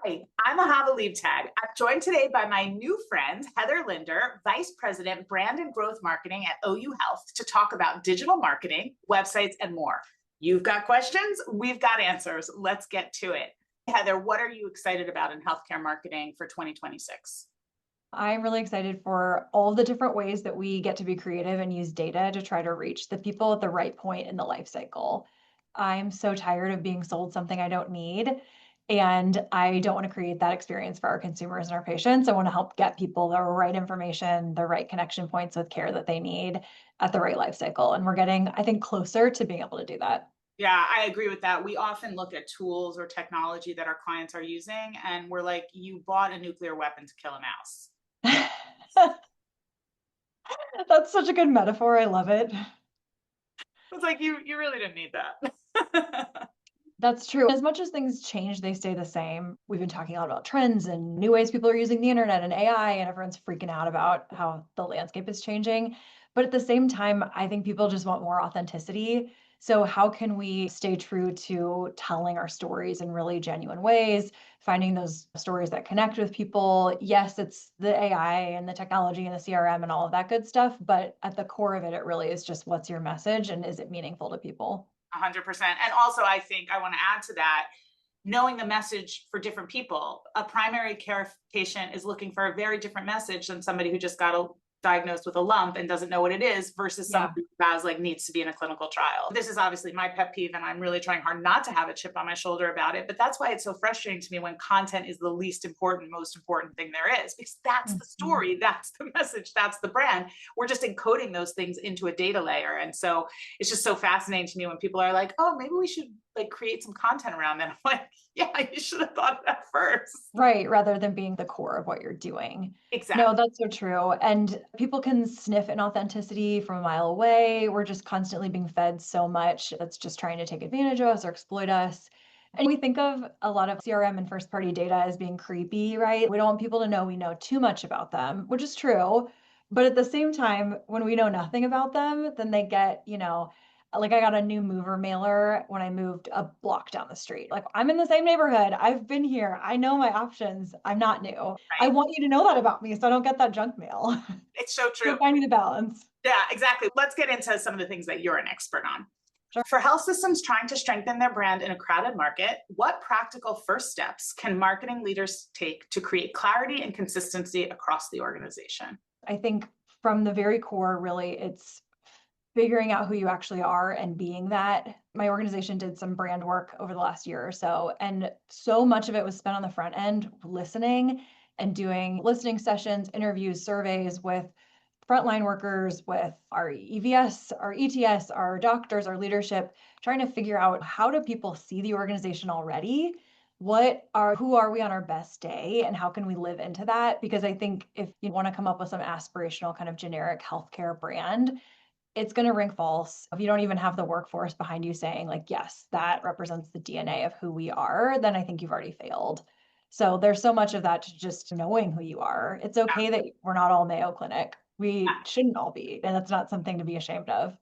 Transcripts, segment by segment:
Hi, I'm Ahava Leibtag. I'm joined today by my new friend, Heather Linder, Vice President, Brand and Growth Marketing at OU Health, to talk about digital marketing, websites, and more. You've got questions, we've got answers. Let's get to it. Heather, what are you excited about in healthcare marketing for 2026? I'm really excited for all the different ways that we get to be creative and use data to try to reach the people at the right point in the life cycle. I'm so tired of being sold something I don't need, and I don't want to create that experience for our consumers and our patients. I want to help get people the right information, the right connection points with care that they need at the right life cycle. And we're getting, I think, closer to being able to do that. Yeah, I agree with that. We often look at tools or technology that our clients are using, and we're like, you bought a nuclear weapon to kill a mouse. That's such a good metaphor. I love it. It's like, you really didn't need that. That's true. As much as things change, they stay the same. We've been talking a lot about trends and new ways people are using the internet and AI, and everyone's freaking out about how the landscape is changing. But at the same time, I think people just want more authenticity. So, how can we stay true to telling our stories in really genuine ways, finding those stories that connect with people? Yes, it's the AI and the technology and the CRM and all of that good stuff. But at the core of it, it really is just what's your message and is it meaningful to people? 100%. And also, I think I want to add to that, knowing the message for different people. A primary care patient is looking for a very different message than somebody who just got diagnosed with a lump and doesn't know what it is versus Yeah. somebody who has like needs to be in a clinical trial. This is obviously my pet peeve, and I'm really trying hard not to have a chip on my shoulder about it. But that's why it's so frustrating to me when content is the least important, most important thing there is, because that's the Mhm. story, that's the message, that's the brand. We're just encoding those things into a data layer. And so it's just so fascinating to me when people are like, oh, maybe we should like create some content around that. I'm like, yeah, you should have thought of that first. Right, rather than being the core of what you're doing. No, Exactly. that's so true. And people can sniff inauthenticity from a mile away. We're just constantly being fed so much that's just trying to take advantage of us or exploit us. And we think of a lot of CRM and first party data as being creepy, right? We don't want people to know we know too much about them, which is true. But at the same time, when we know nothing about them, then they get, like I got a new mover mailer when I moved a block down the street. Like I'm in the same neighborhood. I've been here. I know my options. I'm not new. I Right. want you to know that about me so I don't get that junk mail. It's so So true. finding the balance. Yeah, exactly. Let's get into some of the things that you're an expert on. Sure. For health systems trying to strengthen their brand in a crowded market, what practical first steps can marketing leaders take to create clarity and consistency across the organization? I think from the very core, really, it's figuring out who you actually are and being that. My organization did some brand work over the last year or so, and so much of it was spent on the front end listening and doing listening sessions, interviews, surveys with frontline workers, with our EVS, our ETS, our doctors, our leadership, trying to figure out how do people see the organization already? Who are we on our best day and how can we live into that? Because I think if you want to come up with some aspirational kind of generic healthcare brand, it's going to ring false if you don't even have the workforce behind you saying like, yes, that represents the DNA of who we are, then I think you've already failed. So there's so much of that to just knowing who you are. It's okay that we're not all Mayo Clinic. We shouldn't all be, and that's not something to be ashamed of.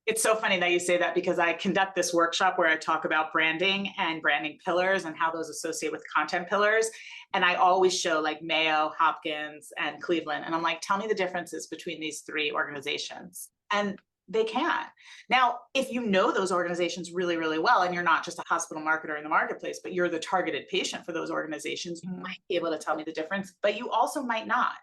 It's so funny that you say that because I conduct this workshop where I talk about branding and branding pillars and how those associate with content pillars. And I always show like Mayo, Hopkins, and Cleveland. And I'm like, tell me the differences between these three organizations. And they can. Now, if you know those organizations really, really well, and you're not just a hospital marketer in the marketplace, but you're the targeted patient for those organizations, you Mhm. might be able to tell me the difference, but you also might not.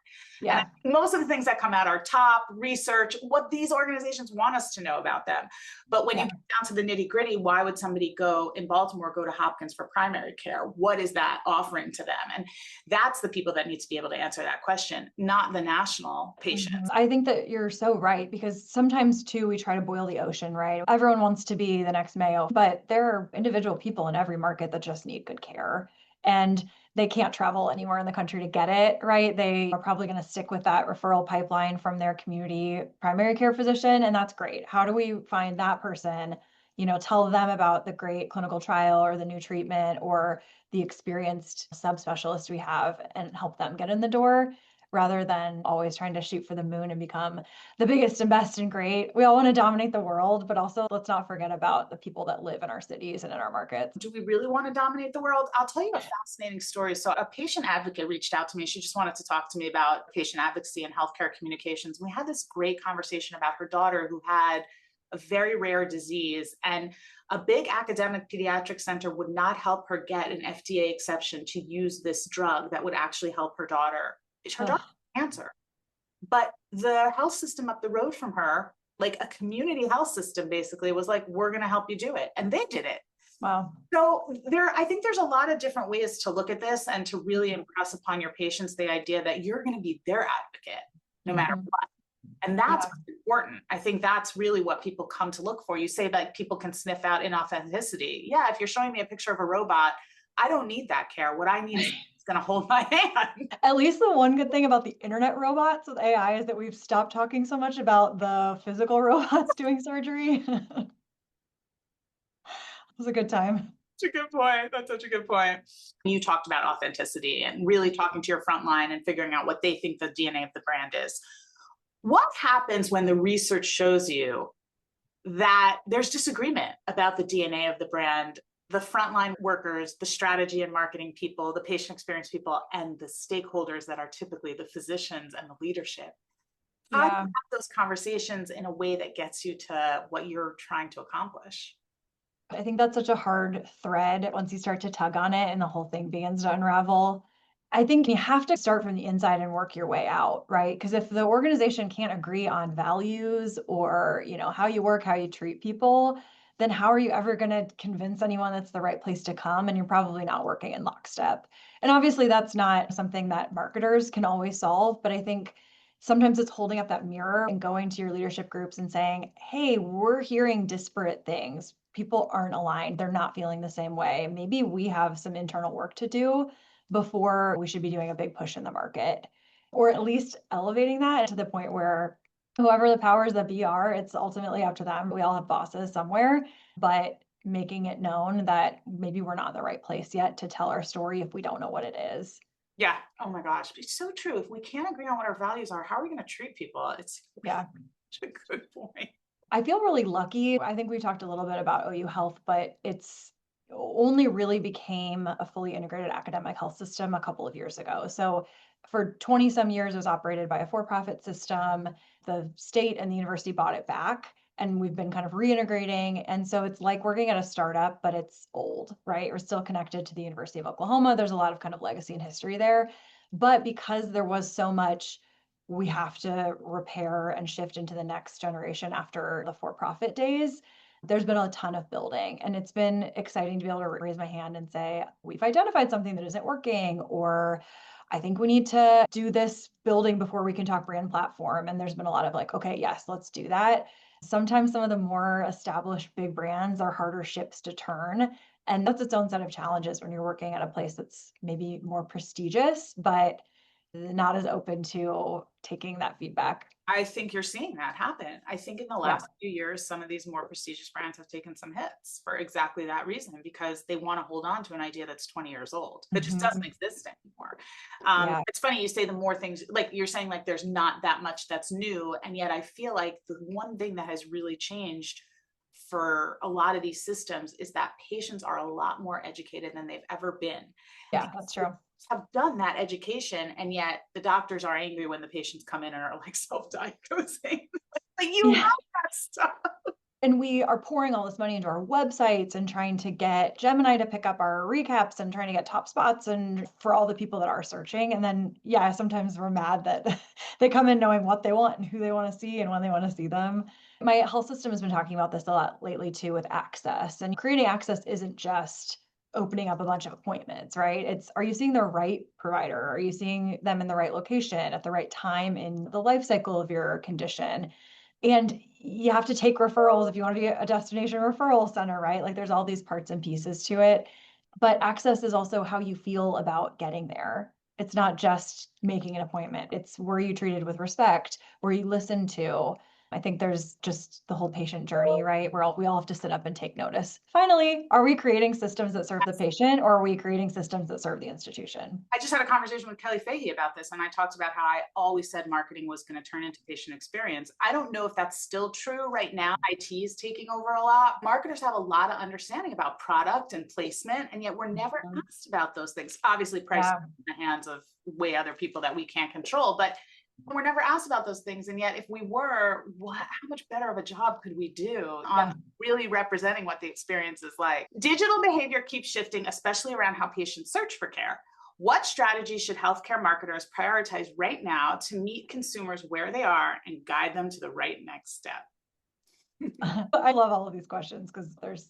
And I Yeah. think most of the things that come out are top research, what these organizations want us to know about them. But when you Yeah. get down to the nitty gritty, why would somebody go in Baltimore, go to Hopkins for primary care? What is that offering to them? And that's the people that need to be able to answer that question, not the national Mhm. patients. I think that you're so right because sometimes too we try to boil the ocean, right? Everyone wants to be the next Mayo, but there are individual people in every market that just need good care. And they can't travel anywhere in the country to get it, right? They are probably going to stick with that referral pipeline from their community primary care physician, and that's great. How do we find that person, tell them about the great clinical trial or the new treatment or the experienced subspecialist we have and help them get in the door? rather than always trying to shoot for the moon and become the biggest and best and great. We all want to dominate the world, but also let's not forget about the people that live in our cities and in our markets. Do we really want to dominate the world? I'll tell you a fascinating story. So, a patient advocate reached out to me. She just wanted to talk to me about patient advocacy and healthcare communications. We had this great conversation about her daughter who had a very rare disease, and a big academic pediatric center would not help her get an FDA exception to use this drug that would actually help her daughter. Her daughter had cancer. But the health system up the road from her, like a community health system, basically was like, we're going to help you do it. And they did it. Wow. So I think there's a lot of different ways to look at this and to really impress upon your patients the idea that you're going to be their advocate no matter what. And that's important. I think that's really what people come to look for. You say that people can sniff out inauthenticity. Yeah, if you're showing me a picture of a robot, I don't need that care. What I need is going to hold my hand. At least the one good thing about the internet robots with AI is that we've stopped talking so much about the physical robots doing surgery. It was a good time. Such a good point. That's such a good point. You talked about authenticity and really talking to your frontline and figuring out what they think the DNA of the brand is. What happens when the research shows you that there's disagreement about the DNA of the brand? The frontline workers, the strategy and marketing people, the patient experience people, and the stakeholders that are typically the physicians and the leadership. How do you have those conversations in a way that gets you to what you're trying to accomplish? I think that's such a hard thread once you start to tug on it and the whole thing begins to unravel. I think you have to start from the inside and work your way out, right? Because if the organization can't agree on values or, how you work, how you treat people, then how are you ever going to convince anyone that's the right place to come? And you're probably not working in lockstep. And obviously that's not something that marketers can always solve, but I think sometimes it's holding up that mirror and going to your leadership groups and saying, hey, we're hearing disparate things. People aren't aligned. They're not feeling the same way. Maybe we have some internal work to do before we should be doing a big push in the market, or at least elevating that to the point where whoever the powers that be are, it's ultimately up to them. We all have bosses somewhere, but making it known that maybe we're not in the right place yet to tell our story if we don't know what it is. Yeah. Oh my gosh. It's so true. If we can't agree on what our values are, how are we going to treat people? It's such a good point. I feel really lucky. I think we talked a little bit about OU Health, but it's only really became a fully integrated academic health system a couple of years ago. So for 20 some years, it was operated by a for-profit system. The state and the university bought it back, and we've been kind of reintegrating. And so it's like working at a startup, but it's old, right? We're still connected to the University of Oklahoma. There's a lot of kind of legacy and history there. But because there was so much, we have to repair and shift into the next generation after the for-profit days, there's been a ton of building, and it's been exciting to be able to raise my hand and say, we've identified something that isn't working, or I think we need to do this building before we can talk brand platform. And there's been a lot of like, okay, yes, let's do that. Sometimes some of the more established big brands are harder ships to turn. And that's its own set of challenges when you're working at a place that's maybe more prestigious, but not as open to taking that feedback. I think you're seeing that happen. I think in the last few years, some of these more prestigious brands have taken some hits for exactly that reason, because they want to hold on to an idea that's 20 years old that just doesn't exist anymore. It's funny you say the more things, like you're saying, like there's not that much that's new. And yet I feel like the one thing that has really changed for a lot of these systems is that patients are a lot more educated than they've ever been. Yeah, that's true. Have done that education, and yet the doctors are angry when the patients come in and are like self-diagnosing. Like you have that stuff. And we are pouring all this money into our websites and trying to get Gemini to pick up our recaps and trying to get top spots and for all the people that are searching. And then, sometimes we're mad that they come in knowing what they want and who they want to see and when they want to see them. My health system has been talking about this a lot lately too with access, and creating access isn't just opening up a bunch of appointments, right? It's, are you seeing the right provider? Are you seeing them in the right location at the right time in the life cycle of your condition? And you have to take referrals if you want to be a destination referral center, right? Like there's all these parts and pieces to it. But access is also how you feel about getting there. It's not just making an appointment. It's, were you treated with respect? Were you listened to? I think there's just the whole patient journey, right? We all have to sit up and take notice. Finally, are we creating systems that serve the patient, or are we creating systems that serve the institution? I just had a conversation with Kelly Fahey about this, and I talked about how I always said marketing was going to turn into patient experience. I don't know if that's still true right now. IT is taking over a lot. Marketers have a lot of understanding about product and placement, and yet we're never asked about those things. Obviously, price Yeah. is in the hands of way other people that we can't control, but we're never asked about those things. And yet, if we were, how much better of a job could we do on really representing what the experience is like? Digital behavior keeps shifting, especially around how patients search for care. What strategies should healthcare marketers prioritize right now to meet consumers where they are and guide them to the right next step? I love all of these questions because there's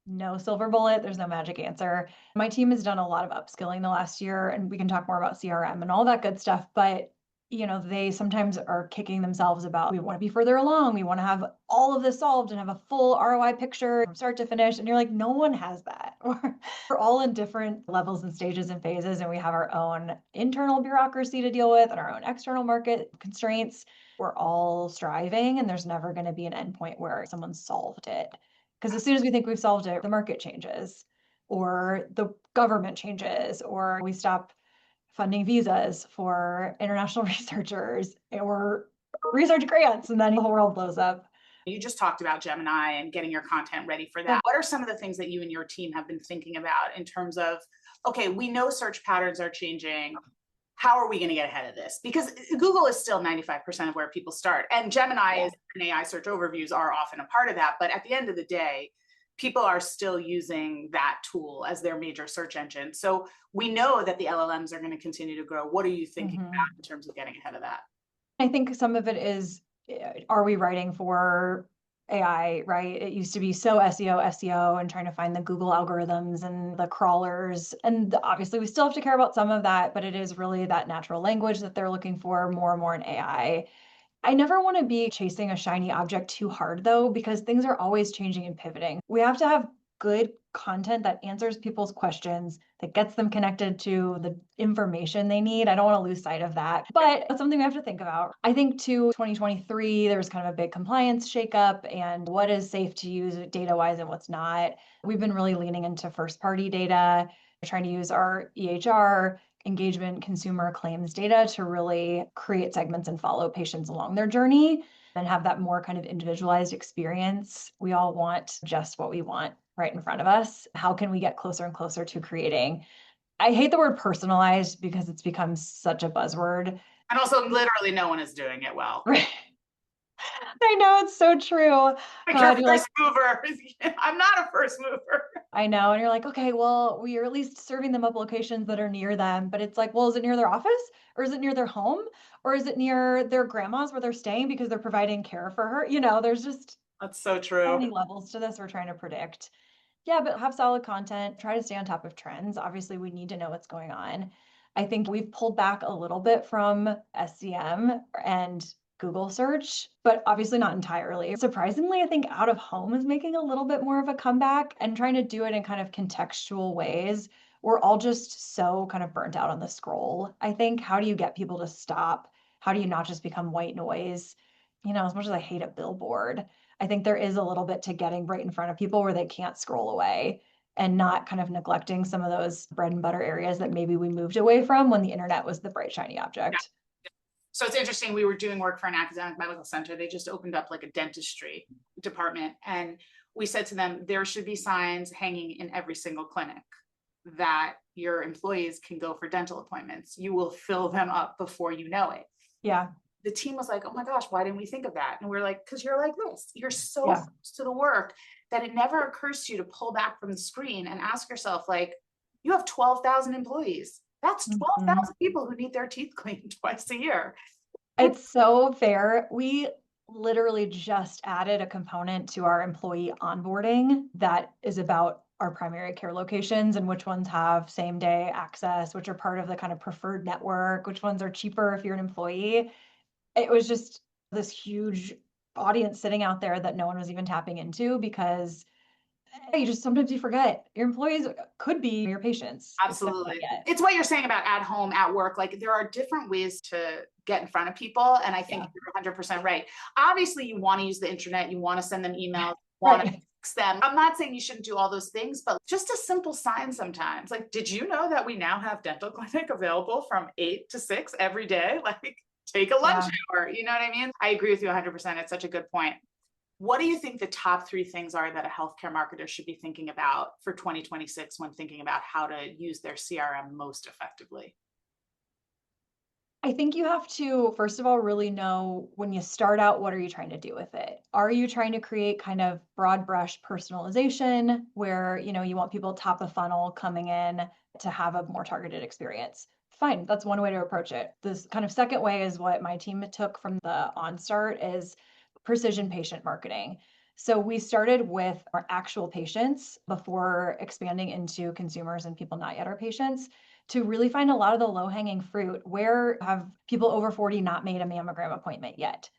no silver bullet, there's no magic answer. My team has done a lot of upskilling the last year, and we can talk more about CRM and all that good stuff. But they sometimes are kicking themselves about, we want to be further along, we want to have all of this solved and have a full ROI picture from start to finish. And you're like, no one has that. We're all in different levels and stages and phases, and we have our own internal bureaucracy to deal with and our own external market constraints. We're all striving, and there's never going to be an endpoint where someone solved it. Because as soon as we think we've solved it, the market changes, or the government changes, or we stop funding visas for international researchers or research grants, and then the whole world blows up. You just talked about Gemini and getting your content ready for that. Yeah. What are some of the things that you and your team have been thinking about in terms of, okay, we know search patterns are changing. How are we going to get ahead of this? Because Google is still 95% of where people start. And Gemini is, and AI search overviews are often a part of that. But at the end of the day, people are still using that tool as their major search engine. So we know that the LLMs are going to continue to grow. What are you thinking about in terms of getting ahead of that? I think some of it is, are we writing for AI, right? It used to be so SEO, and trying to find the Google algorithms and the crawlers. And obviously, we still have to care about some of that, but it is really that natural language that they're looking for more and more in AI. I never want to be chasing a shiny object too hard, though, because things are always changing and pivoting. We have to have good content that answers people's questions, that gets them connected to the information they need. I don't want to lose sight of that, but that's something we have to think about. I think too, 2023, there was kind of a big compliance shakeup and what is safe to use data-wise and what's not. We've been really leaning into first-party data, trying to use our EHR engagement consumer claims data to really create segments and follow patients along their journey and have that more kind of individualized experience. We all want just what we want right in front of us. How can we get closer and closer to creating? I hate the word personalized because it's become such a buzzword. And also, literally, no one is doing it well. Right. I know, it's so true. God, you're first mover. I'm not a first mover. I know. And you're like, okay, well, we are at least serving them up locations that are near them. But it's like, well, is it near their office, or is it near their home, or is it near their grandma's where they're staying because they're providing care for her? There's just that's so true. So many levels to this we're trying to predict. Yeah, but have solid content, try to stay on top of trends. Obviously, we need to know what's going on. I think we've pulled back a little bit from SCM and Google search, but obviously not entirely. Surprisingly, I think out of home is making a little bit more of a comeback and trying to do it in kind of contextual ways. We're all just so kind of burnt out on the scroll. I think, how do you get people to stop? How do you not just become white noise? As much as I hate a billboard, I think there is a little bit to getting right in front of people where they can't scroll away and not kind of neglecting some of those bread and butter areas that maybe we moved away from when the internet was the bright, shiny object. Yeah. So it's interesting. We were doing work for an academic medical center. They just opened up like a dentistry department. And we said to them, there should be signs hanging in every single clinic that your employees can go for dental appointments. You will fill them up before you know it. Yeah. The team was like, oh my gosh, why didn't we think of that? And we're like, because you're like this. You're so close to the work that it never occurs to you to pull back from the screen and ask yourself, like, you have 12,000 employees. That's 12,000 people who need their teeth cleaned twice a year. It's so fair. We literally just added a component to our employee onboarding that is about our primary care locations and which ones have same day access, which are part of the kind of preferred network, which ones are cheaper if you're an employee. It was just this huge audience sitting out there that no one was even tapping into because You just sometimes you forget your employees could be your patients. It's not Absolutely. yet. It's what you're saying about at home, at work. Like there are different ways to get in front of people. And I think Yeah. you're 100% right. Obviously, you want to use the internet, you want to send them emails, want to Right. text them. I'm not saying you shouldn't do all those things, but just a simple sign sometimes. Like, did you know that we now have dental clinic available from 8 to 6 every day? Like, take a lunch Yeah. hour. You know what I mean? I agree with you 100%. It's such a good point. What do you think the top three things are that a healthcare marketer should be thinking about for 2026 when thinking about how to use their CRM most effectively? I think you have to, first of all, really know when you start out, what are you trying to do with it? Are you trying to create kind of broad brush personalization where, you want people top of funnel coming in to have a more targeted experience? Fine, that's one way to approach it. This kind of second way is what my team took from the OnStart is precision patient marketing. So we started with our actual patients before expanding into consumers and people not yet our patients to really find a lot of the low hanging fruit. Where have people over 40 not made a mammogram appointment yet?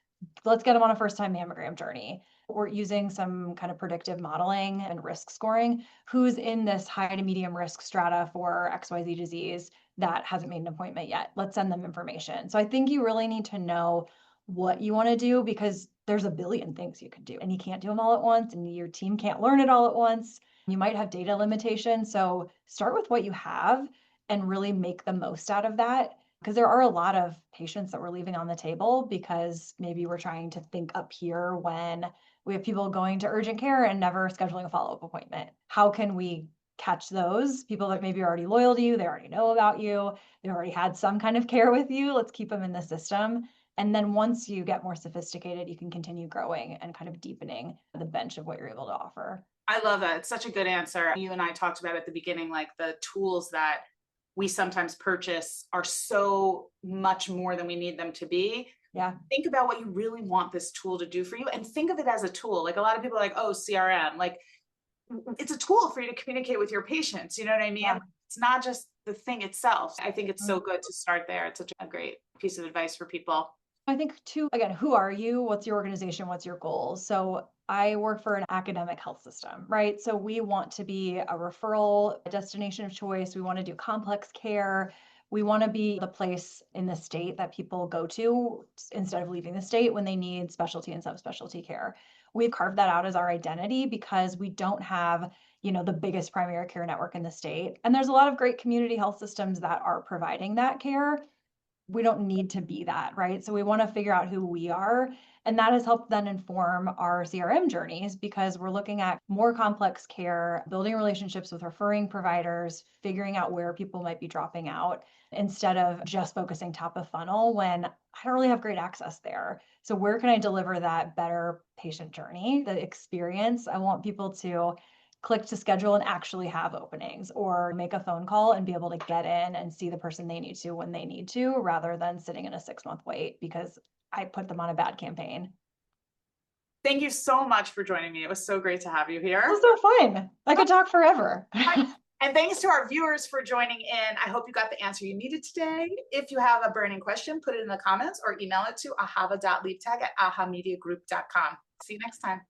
Let's get them on a first time mammogram journey. We're using some kind of predictive modeling and risk scoring. Who's in this high to medium risk strata for XYZ disease that hasn't made an appointment yet? Let's send them information. So I think you really need to know what you want to do because there's a billion things you could do and you can't do them all at once and your team can't learn it all at once. You might have data limitations. So start with what you have and really make the most out of that. Because there are a lot of patients that we're leaving on the table because maybe we're trying to think up here when we have people going to urgent care and never scheduling a follow up appointment. How can we catch those people that maybe are already loyal to you? They already know about you. They already had some kind of care with you. Let's keep them in the system. And then once you get more sophisticated, you can continue growing and kind of deepening the bench of what you're able to offer. I love that. It's such a good answer. You and I talked about at the beginning, like the tools that we sometimes purchase are so much more than we need them to be. Yeah. Think about what you really want this tool to do for you and think of it as a tool. Like a lot of people are like, oh, CRM, like it's a tool for you to communicate with your patients. You know what I mean? Yeah. It's not just the thing itself. I think it's so Mm. good to start there. It's such a great piece of advice for people. I think too, again, who are you? What's your organization? What's your goals? So I work for an academic health system, right? So we want to be a referral destination of choice. We want to do complex care. We want to be the place in the state that people go to instead of leaving the state when they need specialty and subspecialty care. We've carved that out as our identity because we don't have, the biggest primary care network in the state. And there's a lot of great community health systems that are providing that care. We don't need to be that, right? So we want to figure out who we are. And that has helped then inform our CRM journeys because we're looking at more complex care, building relationships with referring providers, figuring out where people might be dropping out instead of just focusing top of funnel when I don't really have great access there. So where can I deliver that better patient journey, the experience? I want people to click to schedule and actually have openings or make a phone call and be able to get in and see the person they need to when they need to rather than sitting in a 6 month wait because I put them on a bad campaign. Thank you so much for joining me. It was so great to have you It here. was so fun. I could talk forever. And thanks to our viewers for joining in. I hope you got the answer you needed today. If you have a burning question, put it in the comments or email it to ahava.leibtag@ahamediagroup.com. See you next time.